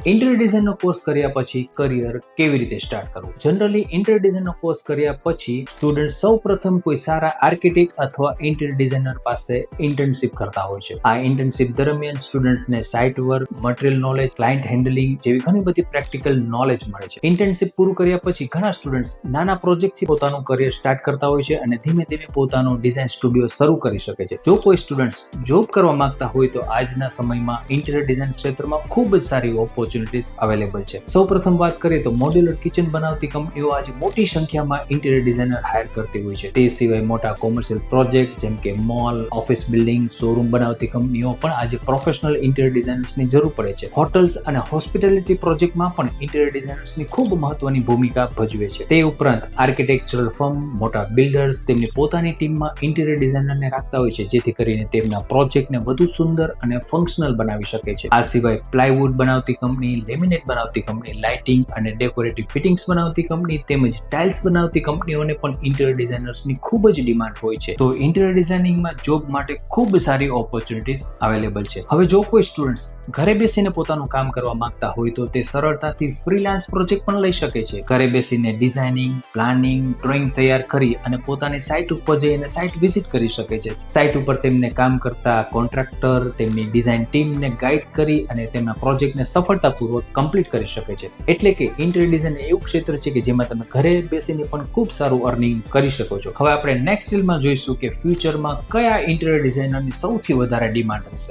Interior ડિઝાઇનનો course કર્યા પછી કરિયર કેવી રીતે સ્ટાર્ટ કરવું? જનરલી ઇન્ટિરિયર ડિઝાઇનનો કોર્સ કર્યા પછી સ્ટુડન્ટ સૌપ્રથમ કોઈ સારા આર્કિટેક્ટ અથવા ઇન્ટિરિયર ડિઝાઇનર પાસે ઇન્ટર્નશિપ કરતા હોય છે. આ ઇન્ટર્નશિપ દરમિયાન સ્ટુડન્ટને site work, material knowledge, client handling જેવી ઘણી બધી પ્રેક્ટિકલ નોલેજ મળે છે. ઇન્ટર્નશિપ પૂરું કર્યા પછી ઘણા સ્ટુડન્ટ્સ નાના પ્રોજેક્ટથી પોતાનું કરિયર સ્ટાર્ટ કરતા હોય છે અને ધીમે ધીમે પોતાનું ડિઝાઇન સ્ટુડિયો શરૂ કરી શકે છે. જો કોઈ સ્ટુડન્ટ્સ જોબ કરવા માંગતા હોય તો આજના સમયમાં ઇન્ટિરિયર ડિઝાઇન ક્ષેત્રમાં ખૂબ જ સારી ઓપોર્ચ્યુનિટીઝ અવેલેબલ છે. સૌપ્રથમ વાત કરીએ તો મોડ્યુલર કિચન બનાવતી કંપનીઓ આજે મોટી સંખ્યામાં ઇન્ટિરિયર ડિઝાઇનર હાયર કરતી હોય છે. તે સિવાય મોટા કોમર્શિયલ પ્રોજેક્ટ જેમ કે મોલ, ઓફિસ બિલ્ડિંગ, શોરૂમ બનાવતી કંપનીઓ પણ આજે પ્રોફેશનલ ઇન્ટિરિયર ડિઝાઇનર્સની જરૂર પડે છે. હોટલ્સ અને હોસ્પિટાલિટી પ્રોજેક્ટમાં પણ ઇન્ટિરિયર ડિઝાઇનર્સની ખૂબ મહત્વની ભૂમિકા ભજવે છે. તે ઉપરાંત આર્કિટેક્ચરલ ફર્મ, મોટા બિલ્ડર્સ તેમની પોતાની ટીમમાં ઇન્ટિરિયર ડિઝાઇનરને રાખતા હોય છે, જેથી કરીને તેમના પ્રોજેક્ટને વધુ સુંદર અને ફંક્શનલ બનાવી શકે છે. આ સિવાય પ્લાયવુડ બનાવતી કંપની, લેમિનેટ બનાવતી કંપની, લાઇટિંગ અને ડેકોરેટિવ ફિટિંગ્સ બનાવતી કંપની તેમજ ટાઇલ્સ બનાવતી કંપનીઓને પણ ઇન્ટિરિયર ડિઝાઇનર્સની ખૂબ જ ડિમાન્ડ હોય છે. તો ઇન્ટિરિયર ડિઝાઇનિંગમાં જોબ માટે ખૂબ સારી ઓપોર્ચ્યુનિટીઝ અવેલેબલ છે. હવે જો કોઈ સ્ટુડન્ટ્સ ઘરે બેસીને પોતાનું કામ કરવા માંગતા હોય તો તે સરળતાથી ફ્રીલાન્સ પ્રોજેક્ટ પણ લઈ શકે છે. ઘરે બેસીને ડિઝાઇનિંગ, પ્લાનિંગ, ડ્રોઈંગ તૈયાર કરી અને પોતાની સાઇટ ઉપર જઈને સાઇટ વિઝિટ કરી શકે છે. સાઇટ ઉપર તેમને કામ કરતા કોન્ટ્રાક્ટર તેમની ડિઝાઇન ટીમને ગાઈડ કરી અને તેમના પ્રોજેક્ટને સફળતાપૂર્વક કમ્પ્લીટ કરી શકે છે. એટલે કે ઇન્ટિરિયર ડિઝાઇન એવું ક્ષેત્ર છે કે જેમાં તમે ઘરે બેસીને પણ ખૂબ સારું અર્નિંગ કરી શકો છો. હવે આપણે નેક્સ્ટ રીલમાં જોઈશું કે ફ્યુચરમાં કયા ઇન્ટિરિયર ડિઝાઇનરની સૌથી વધારે ડિમાન્ડ હશે.